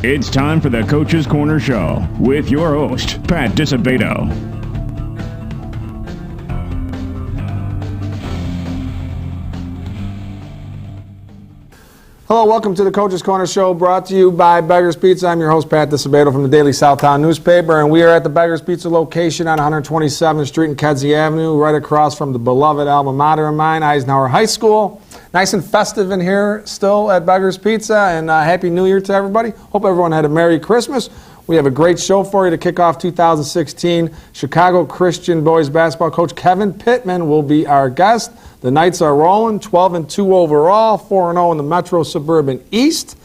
It's time for the Coach's Corner Show with your host, Pat Disabato. Hello, welcome to the Coach's Corner Show, brought to you by Beggar's Pizza. I'm your host, Pat Disabato from the Daily Southtown newspaper, and we are at the Beggar's Pizza location on 127th Street and Kedzie Avenue, right across from the beloved alma mater of mine, Eisenhower High School. Nice and festive in here still at Beggar's Pizza, and Happy New Year to everybody. Hope everyone had a Merry Christmas. We have a great show for you to kick off 2016. Chicago Christian boys basketball coach Kevin Pittman will be our guest. The Knights are rolling, 12-2 overall, 4-0 in the Metro Suburban East,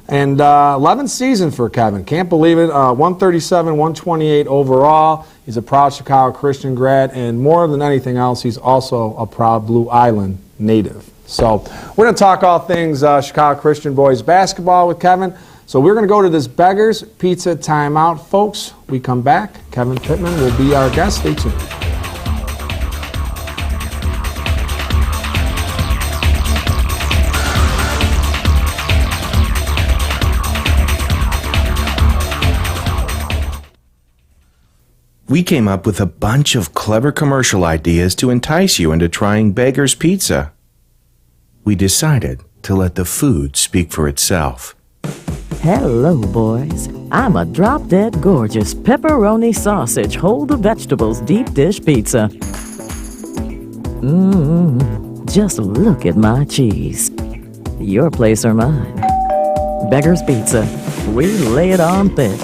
and 11th season for Kevin. Can't believe it. 137, 128 overall. He's a proud Chicago Christian grad, and more than anything else, he's also a proud Blue Island native. So we're going to talk all things Chicago Christian boys basketball with Kevin. So we're going to go to this Beggar's Pizza timeout, folks. We come back. Kevin Pittman will be our guest. Stay tuned. We came up with a bunch of clever commercial ideas to entice you into trying Beggar's Pizza. We decided to let the food speak for itself. Hello, boys. I'm a drop-dead gorgeous pepperoni sausage, hold the vegetables deep dish pizza. Just look at my cheese. Your place or mine. Beggar's Pizza. We lay it on thick.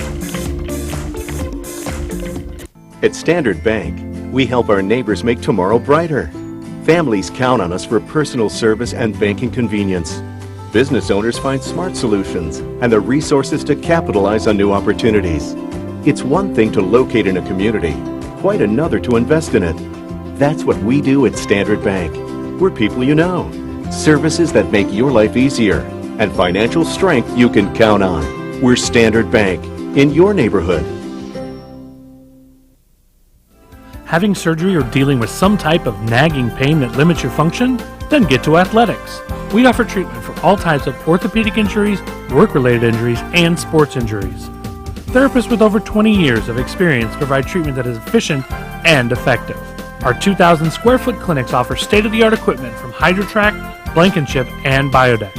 At Standard Bank, we help our neighbors make tomorrow brighter. Families count on us for personal service and banking convenience. Business owners find smart solutions and the resources to capitalize on new opportunities. It's one thing to locate in a community, quite another to invest in it. That's what we do at Standard Bank. We're people you know, services that make your life easier, and financial strength you can count on. We're Standard Bank, in your neighborhood. Having surgery or dealing with some type of nagging pain that limits your function? Then get to athletics. We offer treatment for all types of orthopedic injuries, work-related injuries, and sports injuries. Therapists with over 20 years of experience provide treatment that is efficient and effective. Our 2,000 square foot clinics offer state-of-the-art equipment from HydroTrack, Blankenship, and Biodex.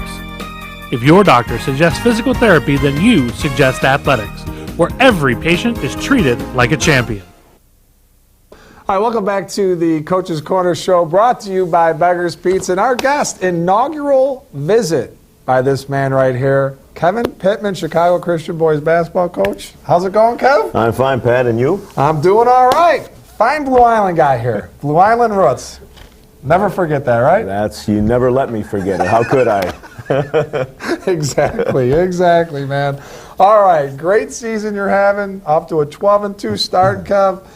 If your doctor suggests physical therapy, then you suggest athletics, where every patient is treated like a champion. All right, welcome back to the Coach's Corner Show, brought to you by Beggar's Pizza. And our guest, inaugural visit by this man right here, Kevin Pittman, Chicago Christian boys basketball coach. How's it going, Kev? I'm fine, Pat, and you? I'm doing all right. Fine Blue Island guy here. Blue Island roots. Never forget that, right? You never let me forget it. How could I? Exactly, man. All right, great season you're having. Up to a 12-2 start, Kev.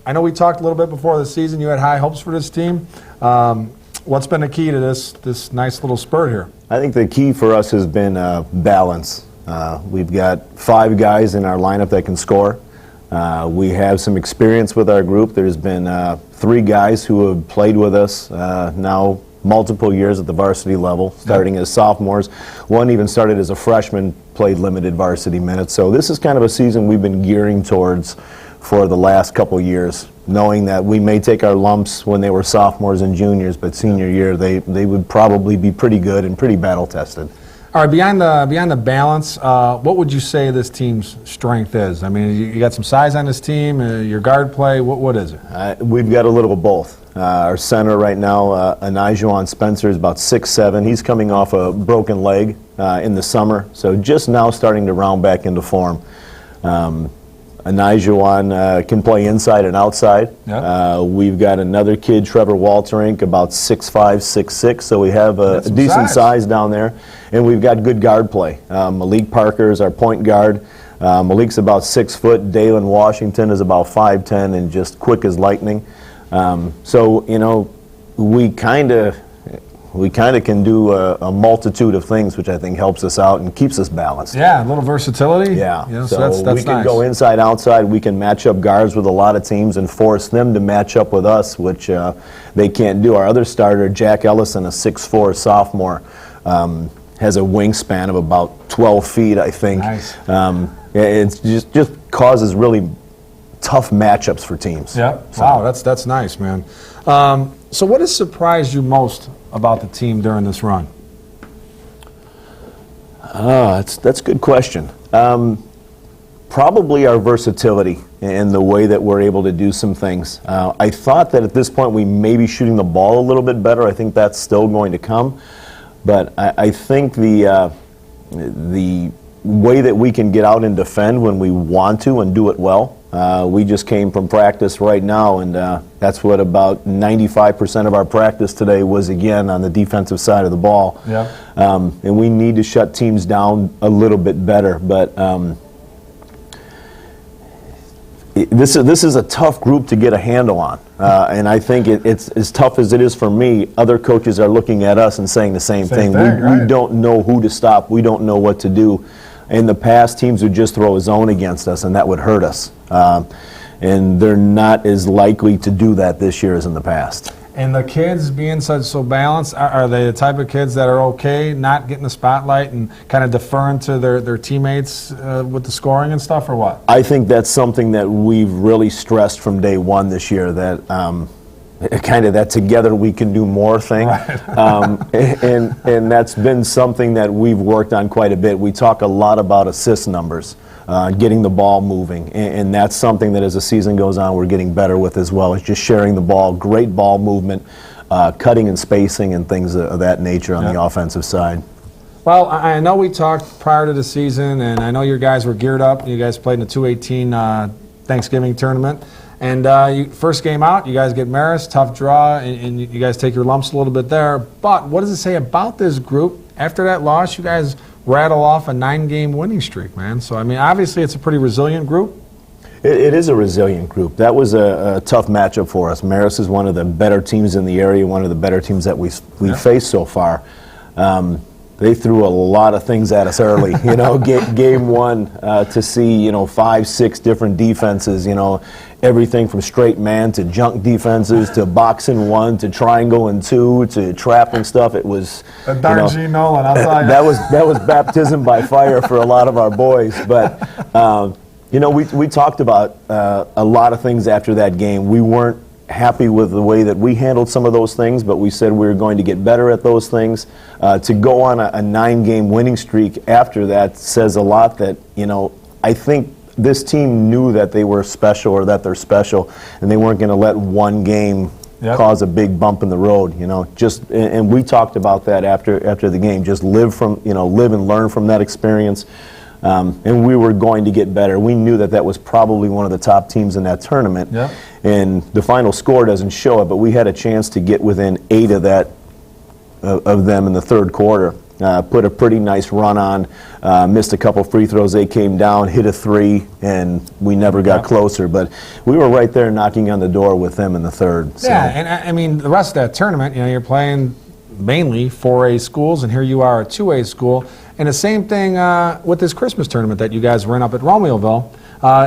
I know we talked a little bit before the season. You had high hopes for this team. What's been the key to this nice little spurt here? I think the key for us has been balance. We've got 5 guys in our lineup that can score. We have some experience with our group. There's been 3 guys who have played with us now multiple years at the varsity level, starting as sophomores. One even started as a freshman, played limited varsity minutes. So this is kind of a season we've been gearing towards for the last couple years, knowing that we may take our lumps when they were sophomores and juniors, but senior year they would probably be pretty good and pretty battle tested. All right, beyond the balance, what would you say this team's strength is? I mean, you got some size on this team, your guard play, what is it? We've got a little of both. Our center right now, Anajuan Spencer, is about 6'7". He's coming off a broken leg in the summer, so just now starting to round back into form. Anajuan can play inside and outside. Yep. We've got another kid, Trevor Walterink, about 6'5", 6'6", so we have a decent size down there. And we've got good guard play. Malik Parker is our point guard. Malik's about 6 foot. Dalen Washington is about 5'10" and just quick as lightning. So, you know, we kind of can do a multitude of things, which I think helps us out and keeps us balanced. Yeah, a little versatility. Yeah, so that's we can nice. go inside, outside. We can match up guards with a lot of teams and force them to match up with us, which they can't do. Our other starter, Jack Ellison, a 6'4" sophomore, has a wingspan of about 12 feet, I think. Nice. It just causes really tough matchups for teams. Yep. So. Wow, that's nice, man. So what has surprised you most about the team during this run? That's a good question. Probably our versatility and the way that we're able to do some things. I thought that at this point we may be shooting the ball a little bit better. I think that's still going to come. But I think the way that we can get out and defend when we want to and do it well. We just came from practice right now, and that's what about 95% of our practice today was, again, on the defensive side of the ball. Yep. And we need to shut teams down a little bit better. But this is a tough group to get a handle on. And I think it's as tough as it is for me, other coaches are looking at us and saying the same thing. Right. We don't know who to stop. We don't know what to do. In the past, teams would just throw a zone against us, and that would hurt us. And they're not as likely to do that this year as in the past. And the kids being so balanced, are they the type of kids that are okay not getting the spotlight and kind of deferring to their teammates with the scoring and stuff, or what? I think that's something that we've really stressed from day one this year, that kind of that together we can do more thing. Right. And that's been something that we've worked on quite a bit. We talk a lot about assist numbers, getting the ball moving, and that's something that as the season goes on we're getting better with as well. It's just sharing the ball, great ball movement, cutting and spacing and things of that nature on the offensive side. Well, I know we talked prior to the season, and I know your guys were geared up. You guys played in the 218 Thanksgiving tournament. And first game out, you guys get Marist, tough draw, and you guys take your lumps a little bit there. But what does it say about this group? After that loss, you guys rattle off a 9-game winning streak, man. So, I mean, obviously it's a pretty resilient group. It is a resilient group. That was a tough matchup for us. Marist is one of the better teams in the area, one of the better teams that we've faced so far. They threw a lot of things at us early. You know, game one to see 5, 6 different defenses. Everything from straight man to junk defenses to boxing one to triangle and two to trapping stuff. It was Darn G. Nolan, I'll tell you. that was baptism by fire for a lot of our boys. But we talked about a lot of things after that game. We weren't happy with the way that we handled some of those things, but we said we were going to get better at those things. To go on a 9-game winning streak after that says a lot. That I think this team knew that they were special, or that they're special, and they weren't going to let one game cause a big bump in the road. And we talked about that after the game. Just live and learn from that experience. And we were going to get better. We knew that was probably one of the top teams in that tournament. Yep. And the final score doesn't show it, but we had a chance to get within 8 of them in the third quarter. Put a pretty nice run on, missed a couple free throws. They came down, hit a 3, and we never got closer. But we were right there knocking on the door with them in the third. So. Yeah, and I mean, the rest of that tournament, you're playing mainly 4A schools, and here you are a 2A school. And the same thing with this Christmas tournament that you guys ran up at Romeoville.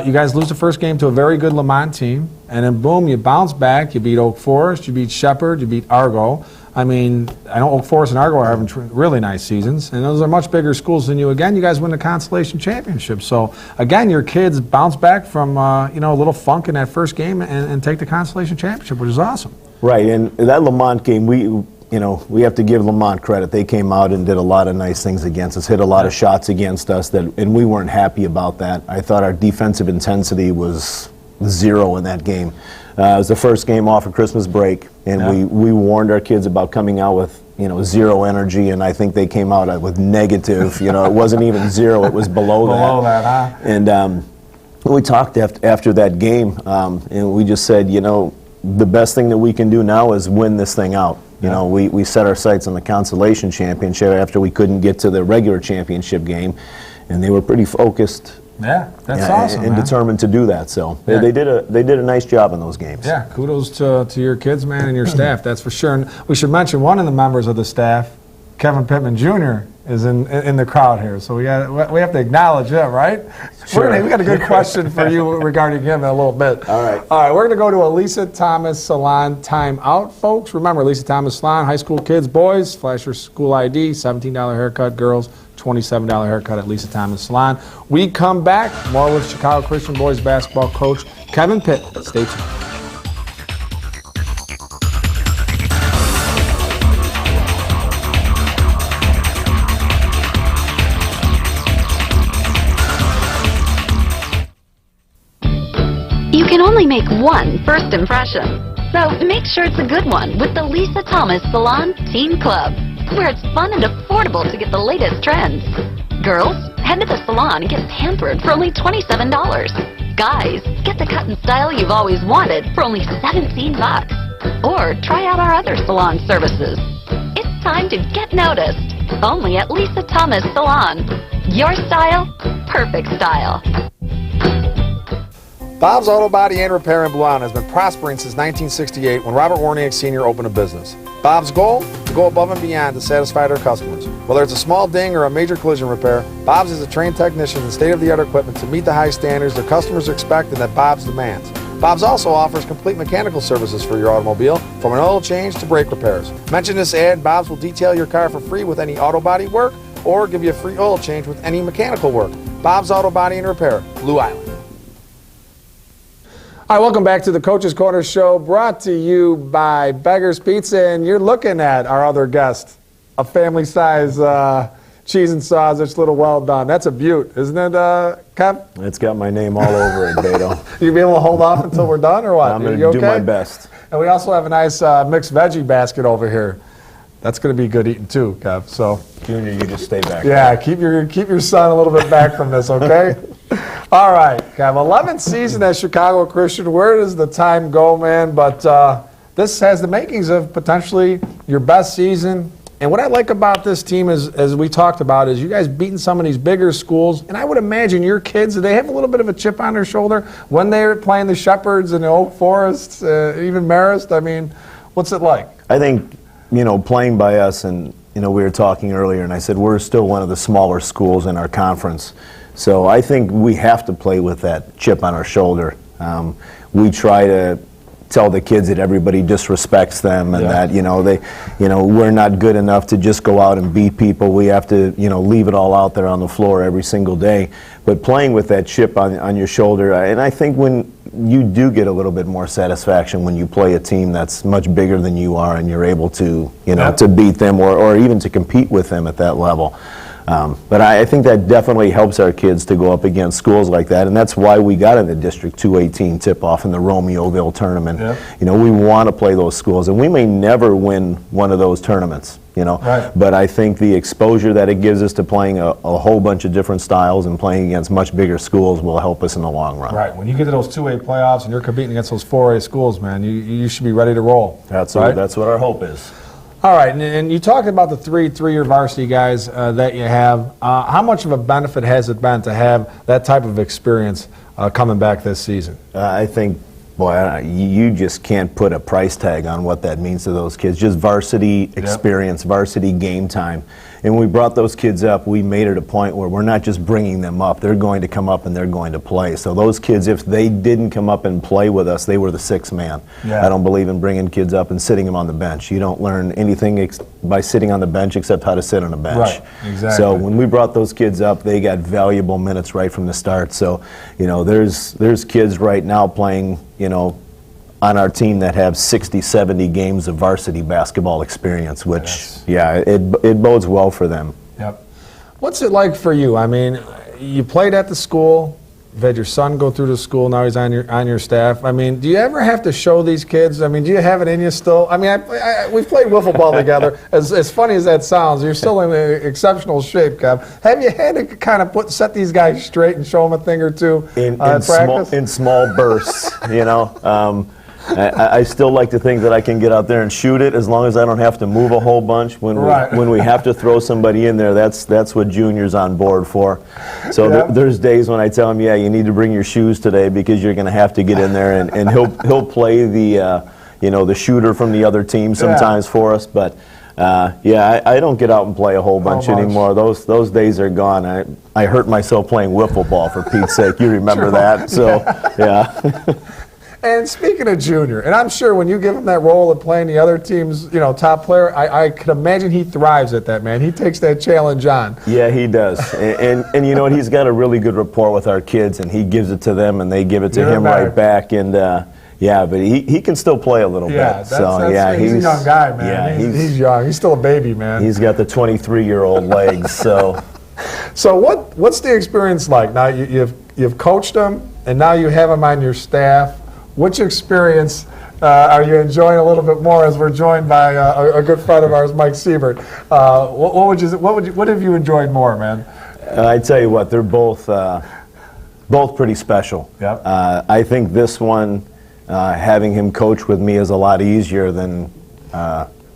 You guys lose the first game to a very good Lamont team, and then boom, you bounce back. You beat Oak Forest, you beat Shepherd, you beat Argo. I mean, I know Oak Forest and Argo are having really nice seasons, and those are much bigger schools than you. Again, you guys win the Constellation Championship. So, again, your kids bounce back from a little funk in that first game and take the Constellation Championship, which is awesome. Right, and that Lamont game, we have to give Lamont credit. They came out and did a lot of nice things against us, hit a lot of shots against us, and we weren't happy about that. I thought our defensive intensity was 0 in that game. It was the first game off of Christmas break, and we warned our kids about coming out with 0 energy, and I think they came out with negative. It wasn't even 0; it was below that. Below that, huh? And we talked after that game, and we just said, the best thing that we can do now is win this thing out. We set our sights on the Constellation Championship after we couldn't get to the regular championship game, and they were pretty focused. Yeah, that's awesome, and man. determined to do that. So they did a nice job in those games. Yeah, kudos to your kids, man, and your staff. That's for sure. And we should mention one of the members of the staff, Kevin Pittman Jr. is in the crowd here, so we have to acknowledge him, right? Sure. We got a good question for you regarding him in a little bit. All right. All right, we're going to go to a Lisa Thomas Salon timeout, folks. Remember, Lisa Thomas Salon, high school kids, boys, flash your school ID, $17 haircut, girls, $27 haircut at Lisa Thomas Salon. We come back, more with Chicago Christian boys basketball coach Kevin Pitt. Stay tuned. You can only make one first impression, so make sure it's a good one with the Lisa Thomas Salon Teen Club, where it's fun and affordable to get the latest trends. Girls, head to the salon and get pampered for only $27. Guys, get the cut and style you've always wanted for only $17. Or try out our other salon services. It's time to get noticed, only at Lisa Thomas Salon. Your style, perfect style. Bob's Auto Body and Repair in Blue Island has been prospering since 1968 when Robert Warniak Sr. opened a business. Bob's goal? To go above and beyond to satisfy their customers. Whether it's a small ding or a major collision repair, Bob's is a trained technician and state-of-the-art equipment to meet the high standards their customers expect and that Bob's demands. Bob's also offers complete mechanical services for your automobile, from an oil change to brake repairs. Mention this ad, Bob's will detail your car for free with any auto body work or give you a free oil change with any mechanical work. Bob's Auto Body and Repair, Blue Island. All right, welcome back to the Coach's Corner Show, brought to you by Beggar's Pizza, and you're looking at our other guest, a family-size cheese and sausage, little well done. That's a beaut, isn't it, Kev? It's got my name all over it, Beto. You be able to hold off until we're done, or what? I'm going to do my best. And we also have a nice mixed veggie basket over here. That's going to be good eating too, Kev. So, Junior, you just stay back. Yeah, keep your son a little bit back from this, okay? All right, Kev. 11th season at Chicago Christian. Where does the time go, man? But this has the makings of potentially your best season. And what I like about this team is, as we talked about, is you guys beating some of these bigger schools. And I would imagine your kids, they have a little bit of a chip on their shoulder when they're playing the Shepherds and the Oak Forests, even Marist. I mean, what's it like? I think, playing by us, and, we were talking earlier, and I said we're still one of the smaller schools in our conference. So I think we have to play with that chip on our shoulder. We try to tell the kids that everybody disrespects them and that we're not good enough to just go out and beat people. We have to leave it all out there on the floor every single day. But playing with that chip on your shoulder, and I think when you do get a little bit more satisfaction when you play a team that's much bigger than you are and you're able to to beat them or even to compete with them at that level. But I think that definitely helps our kids to go up against schools like that, and that's why we got in the District 218 tip-off in the Romeoville tournament. Yeah. We want to play those schools, and we may never win one of those tournaments, Right. But I think the exposure that it gives us to playing a whole bunch of different styles and playing against much bigger schools will help us in the long run. Right. When you get to those 2A playoffs and you're competing against those 4A schools, man, you should be ready to roll. That's right? That's what our hope is. All right, and you talked about the three-year varsity guys that you have. How much of a benefit has it been to have that type of experience coming back this season? I think, boy, you just can't put a price tag on what that means to those kids. Just varsity experience, varsity game time. And when we brought those kids up, we made it a point where we're not just bringing them up. They're going to come up and they're going to play. So those kids, if they didn't come up and play with us, they were the sixth man. Yeah. I don't believe in bringing kids up and sitting them on the bench. You don't learn anything by sitting on the bench except how to sit on a bench. Right, exactly. So when we brought those kids up, they got valuable minutes right from the start. So, there's kids right now playing, on our team that have 60, 70 games of varsity basketball experience, which, it bodes well for them. Yep. What's it like for you? I mean, you played at the school, you've had your son go through the school, now he's on your staff. I mean, do you ever have to show these kids? I mean, do you have it in you still? I mean, we've played wiffle ball together. As funny as that sounds, you're still in exceptional shape, Kev. Have you had to kind of set these guys straight and show them a thing or two in practice? In small bursts, I still like to think that I can get out there and shoot it as long as I don't have to move a whole bunch. When we have to throw somebody in there, that's what Junior's on board for. So there's days when I tell him, you need to bring your shoes today because you're going to have to get in there, and he'll play the the shooter from the other team sometimes for us. But Yeah, I don't get out and play a whole bunch anymore. Those days are gone. I hurt myself playing wiffle ball, for Pete's sake. You remember that? So, yeah. And speaking of Junior, and I'm sure when you give him that role of playing the other team's, top player, I could imagine he thrives at that, man. He takes that challenge on. Yeah, he does. And you know what? He's got a really good rapport with our kids, and he gives it to them, and they give it to him right back. And yeah, but he can still play a little bit. So yeah, he's a young guy, man. Yeah, he's young. He's still a baby, man. He's got the 23-year-old legs. So. So what's the experience like? Now you've coached him, and now you have him on your staff. Which experience are you enjoying a little bit more? As we're joined by a good friend of ours, Mike Siebert. What have you enjoyed more, man? I tell you what, they're both pretty special. Yep. I think this one, having him coach with me is a lot easier than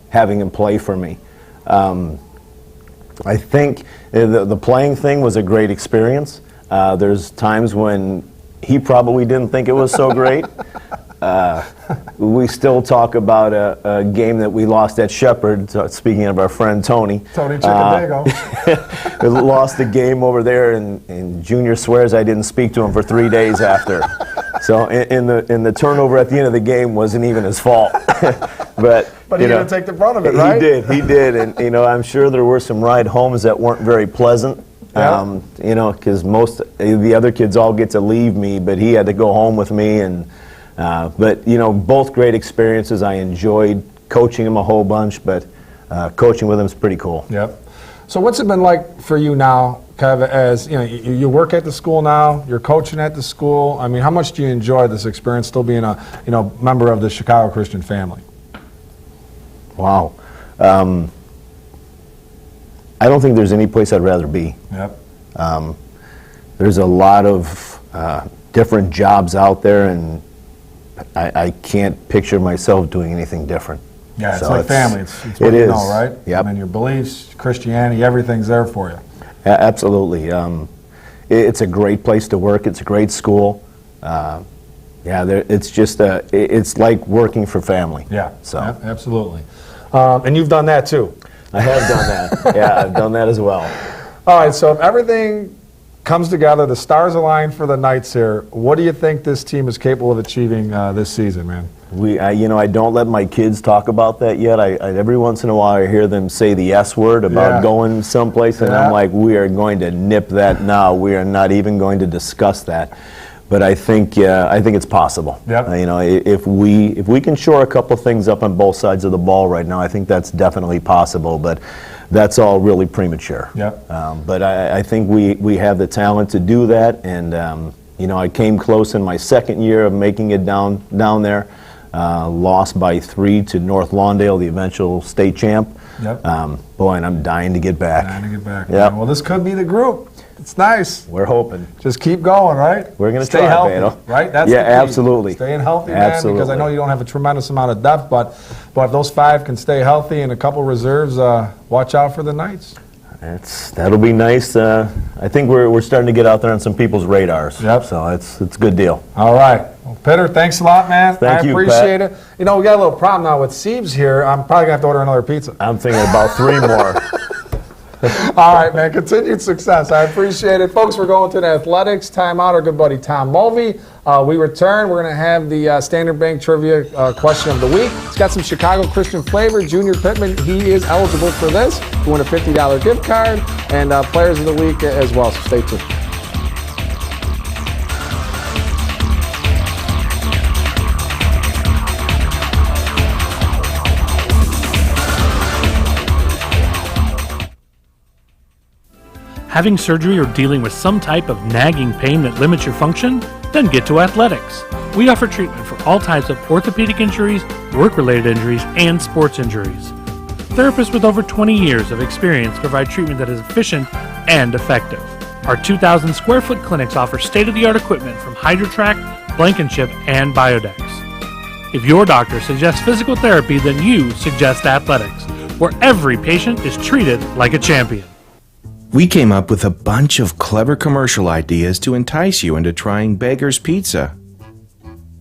having him play for me. I think the playing thing was a great experience. There's times when he probably didn't think it was so great. We still talk about a game that we lost at Shepherd, speaking of our friend Tony. Tony Chickendago. We lost the game over there, and Junior swears I didn't speak to him for 3 days after. So in the turnover at the end of the game wasn't even his fault. But he didn't take the brunt of it, right? He did. And I'm sure there were some ride homes that weren't very pleasant. Yeah. Because most the other kids all get to leave me, but he had to go home with me. And but both great experiences. I enjoyed coaching him a whole bunch, but coaching with him is pretty cool. Yep. So what's it been like for you now, kind of as you work at the school now, you're coaching at the school. I mean, how much do you enjoy this experience, still being a member of the Chicago Christian family? Wow. I don't think there's any place I'd rather be. Yep. There's a lot of different jobs out there, and I can't picture myself doing anything different. Yeah, it's like family. It's what you know, right? Yep. I mean, your beliefs, Christianity, everything's there for you. Absolutely. It's a great place to work. It's a great school. It's just it's like working for family. Yeah. So absolutely. And you've done that too. I have done that. Yeah, I've done that as well. All right, so if everything comes together, the stars align for the Knights here, what do you think this team is capable of achieving this season, man? I don't let my kids talk about that yet. I every once in a while I hear them say the S word about going someplace, and I'm like, we are going to nip that now. We are not even going to discuss that. But I think it's possible. Yep. If we can shore a couple things up on both sides of the ball right now, I think that's definitely possible. But that's all really premature. Yep. But I think we have the talent to do that. And I came close in my second year of making it down there. Lost by 3 to North Lawndale, the eventual state champ. Yep. Boy, and I'm dying to get back. Yep. Well, this could be the group. It's nice. We're hoping. Just keep going, right? We're going to stay try, healthy, Beto. right? That's the key. Absolutely. Staying healthy, man, because I know you don't have a tremendous amount of depth, but if those 5 can stay healthy and a couple reserves, watch out for the Knights. That'll be nice. I think we're starting to get out there on some people's radars. Yep. So it's a good deal. All right. Well, Peter, thanks a lot, man. Thank you, appreciate it. We got a little problem now with Siebes here. I'm probably going to have to order another pizza. I'm thinking about 3 more. All right, man. Continued success. I appreciate it. Folks, we're going to the athletics timeout. Our good buddy Tom Mulvey. We return. We're going to have the Standard Bank Trivia question of the week. It's got some Chicago Christian flavor. Junior Pittman, he is eligible for this. You win a $50 gift card and players of the week as well. So stay tuned. Having surgery or dealing with some type of nagging pain that limits your function? Then get to Athletics. We offer treatment for all types of orthopedic injuries, work-related injuries, and sports injuries. Therapists with over 20 years of experience provide treatment that is efficient and effective. Our 2,000 square foot clinics offer state-of-the-art equipment from HydroTrack, Blankenship, and Biodex. If your doctor suggests physical therapy, then you suggest Athletics, where every patient is treated like a champion. We came up with a bunch of clever commercial ideas to entice you into trying Beggar's Pizza.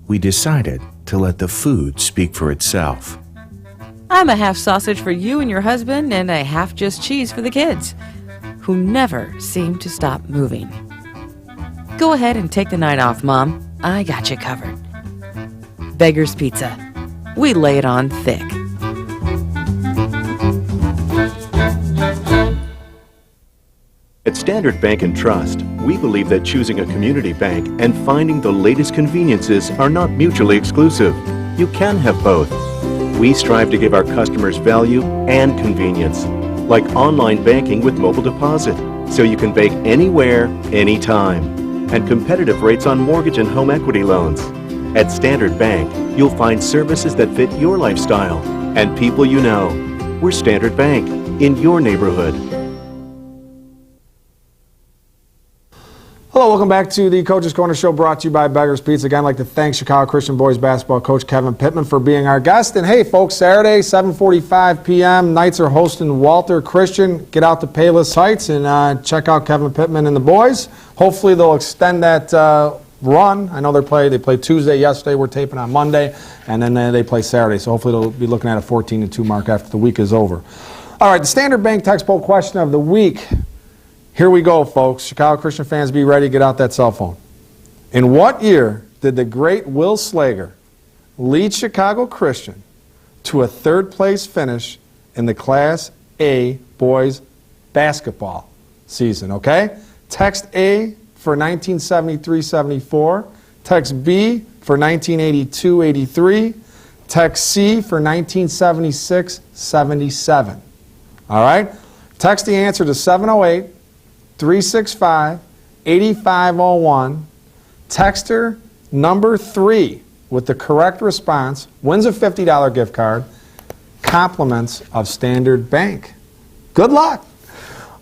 We decided to let the food speak for itself. I'm a half sausage for you and your husband and a half just cheese for the kids, who never seem to stop moving. Go ahead and take the night off, Mom. I got you covered. Beggar's Pizza. We lay it on thick. At Standard Bank and Trust, we believe that choosing a community bank and finding the latest conveniences are not mutually exclusive. You can have both. We strive to give our customers value and convenience, like online banking with mobile deposit, so you can bank anywhere, anytime, and competitive rates on mortgage and home equity loans. At Standard Bank, you'll find services that fit your lifestyle and people you know. We're Standard Bank, in your neighborhood. Hello, welcome back to the Coach's Corner Show, brought to you by Beggar's Pizza. Again, I'd like to thank Chicago Christian Boys Basketball coach Kevin Pittman for being our guest. And hey, folks, Saturday, 7:45 p.m., Knights are hosting Walter Christian. Get out to Payless Heights and check out Kevin Pittman and the boys. Hopefully they'll extend that run. I know they played Tuesday yesterday. We're taping on Monday, and then they play Saturday. So hopefully they'll be looking at a 14-2 mark after the week is over. All right, the Standard Bank text poll question of the week. Here we go, folks. Chicago Christian fans, be ready. Get out that cell phone. In what year did the great Will Slager lead Chicago Christian to a third-place finish in the Class A boys basketball season, okay? Text A for 1973-74. Text B for 1982-83. Text C for 1976-77. All right? Text the answer to 708-365-8501. Texter number 3 with the correct response wins a $50 gift card, compliments of Standard Bank. Good luck.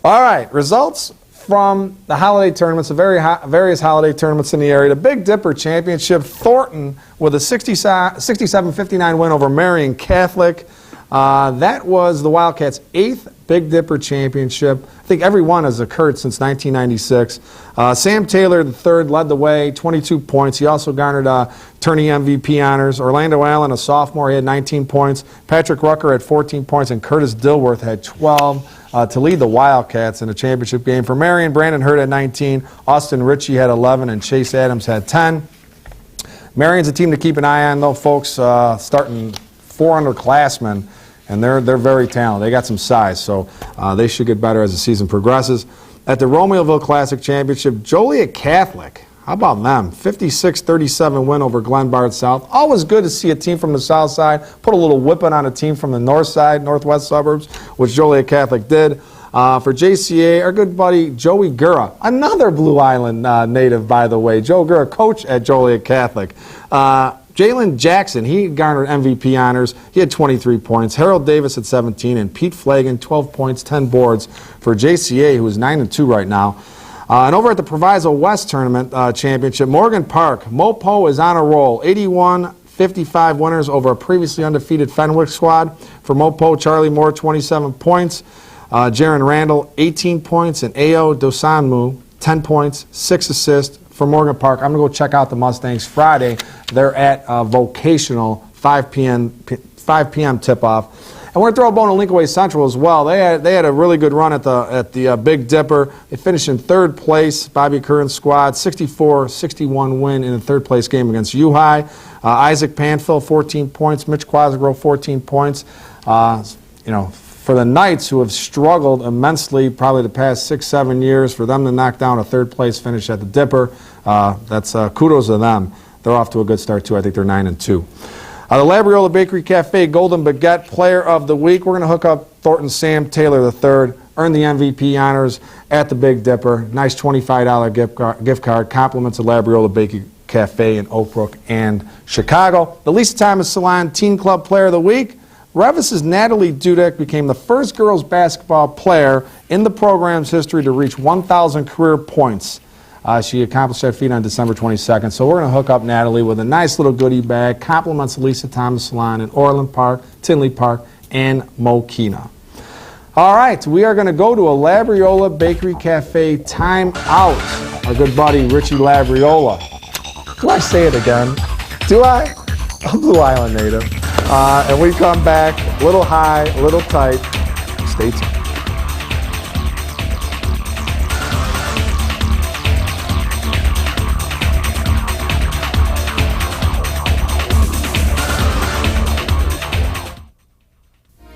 All right, results from the holiday tournaments, the various holiday tournaments in the area. The Big Dipper Championship, Thornton with a 67-59 win over Marian Catholic. That was the Wildcats' 8th Big Dipper Championship. I think every one has occurred since 1996. Sam Taylor III led the way, 22 points. He also garnered tourney MVP honors. Orlando Allen, a sophomore, he had 19 points. Patrick Rucker had 14 points, and Curtis Dilworth had 12 to lead the Wildcats in the championship game. For Marian, Brandon Hurd had 19, Austin Ritchie had 11, and Chase Adams had 10. Marian's a team to keep an eye on, though, folks, starting 4 underclassmen. And they're very talented. They got some size, so they should get better as the season progresses. At the Romeoville Classic Championship, Joliet Catholic, how about them? 56-37 win over Glenbard South. Always good to see a team from the south side put a little whipping on a team from the north side, northwest suburbs, which Joliet Catholic did. For JCA, our good buddy Joey Gura, another Blue Island native, by the way. Joe Gura, coach at Joliet Catholic. Jalen Jackson, he garnered MVP honors. He had 23 points. Harold Davis at 17, and Pete Flagan, 12 points, 10 boards for JCA, who is 9-2 right now. And over at the Proviso West Tournament Championship, Morgan Park, Mopo is on a roll. 81-55 winners over a previously undefeated Fenwick squad. For Mopo, Charlie Moore, 27 points. Jaron Randall, 18 points. And Ao Dosanmu, 10 points, 6 assists. For Morgan Park, I'm going to go check out the Mustangs Friday. They're at Vocational, 5 p.m. tip-off. And we're going to throw a bone to Linkaway Central as well. They had a really good run at the Big Dipper. They finished in 3rd place. Bobby Curran's squad, 64-61 win in the 3rd-place game against U-High. Isaac Panfill, 14 points. Mitch Quasgrove, 14 points. For the Knights, who have struggled immensely probably the past 6-7 years, for them to knock down a 3rd-place finish at the Dipper, that's kudos to them. They're off to a good start, too. I think they're 9-2. The Labriola Bakery Cafe Golden Baguette Player of the Week. We're going to hook up Thornton Sam Taylor III, earned the MVP honors at the Big Dipper. Nice $25 gift card. Compliments of Labriola Bakery Cafe in Oak Brook and Chicago. The Lisa Thomas Salon Teen Club Player of the Week. Revis's Natalie Dudek became the first girls basketball player in the program's history to reach 1,000 career points. She accomplished that feat on December 22nd. So we're going to hook up Natalie with a nice little goodie bag. Compliments of Lisa Thomas Salon in Orland Park, Tinley Park, and Mokina. All right, we are going to go to a Labriola Bakery Cafe timeout. Our good buddy Richie Labriola. Do I say it again? Do I? A Blue Island native. And we come back a little high, a little tight. Stay tuned.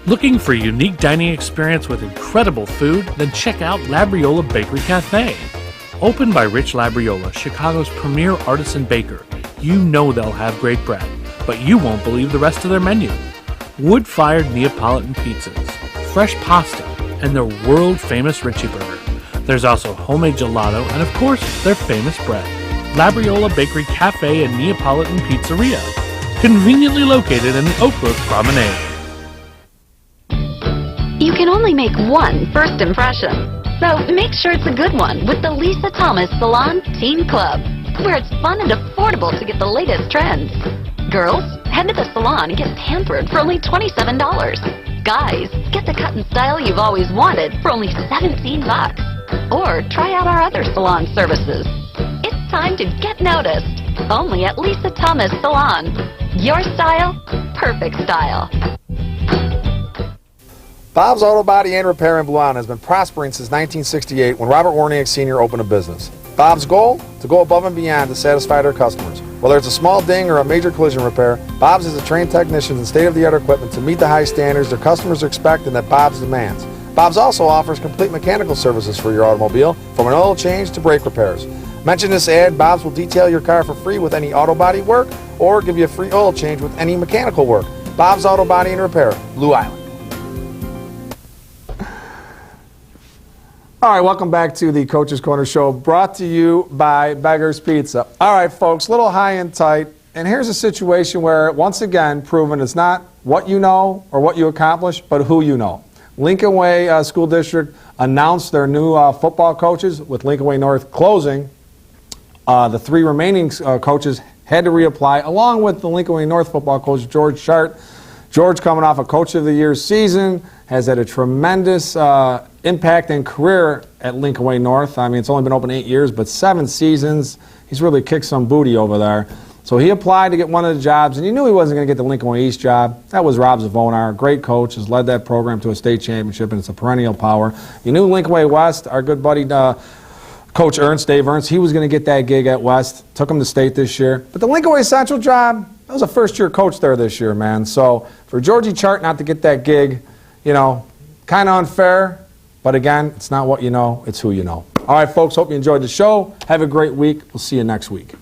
Looking for a unique dining experience with incredible food? Then check out Labriola Bakery Cafe. Opened by Rich Labriola, Chicago's premier artisan baker, you know they'll have great bread, but you won't believe the rest of their menu. Wood-fired Neapolitan pizzas, fresh pasta, and their world-famous Richie Burger. There's also homemade gelato and, of course, their famous bread. Labriola Bakery Cafe and Neapolitan Pizzeria, conveniently located in the Oak Brook Promenade. You can only make one first impression, so make sure it's a good one with the Lisa Thomas Salon Teen Club, where it's fun and affordable to get the latest trends. Girls, head to the salon and get pampered for only $27. Guys, get the cut and style you've always wanted for only $17. Or try out our other salon services. It's time to get noticed, only at Lisa Thomas Salon. Your style, perfect style. Bob's Auto Body and Repair in Blue Island has been prospering since 1968 when Robert Warniak Sr. opened a business. Bob's goal? To go above and beyond to satisfy their customers. Whether it's a small ding or a major collision repair, Bob's has trained technicians and state-of-the-art equipment to meet the high standards their customers expect and that Bob's demands. Bob's also offers complete mechanical services for your automobile, from an oil change to brake repairs. Mention this ad, Bob's will detail your car for free with any auto body work or give you a free oil change with any mechanical work. Bob's Auto Body and Repair, Blue Island. All right, welcome back to the Coach's Corner Show, brought to you by Beggar's Pizza. All right, folks, a little high and tight, and here's a situation where, once again, proven it's not what you know or what you accomplish, but who you know. Lincoln Way School District announced their new football coaches. With Lincoln Way North closing, the three remaining coaches had to reapply, along with the Lincoln Way North football coach, George Chart. George, coming off a Coach of the Year season, has had a tremendous impact and career at Lincoln Way North. I mean, it's only been open 8 years, but 7 seasons. He's really kicked some booty over there. So he applied to get one of the jobs, and you knew he wasn't going to get the Lincoln Way East job. That was Rob Zavonar, great coach, has led that program to a state championship, and it's a perennial power. You knew Lincoln Way West, our good buddy Coach Ernst, Dave Ernst, he was going to get that gig at West. Took him to state this year. But the Lincoln Way Central job, that was a first-year coach there this year, man. So for Georgie Chart not to get that gig, you know, kind of unfair. But again, it's not what you know, it's who you know. All right, folks, hope you enjoyed the show. Have a great week. We'll see you next week.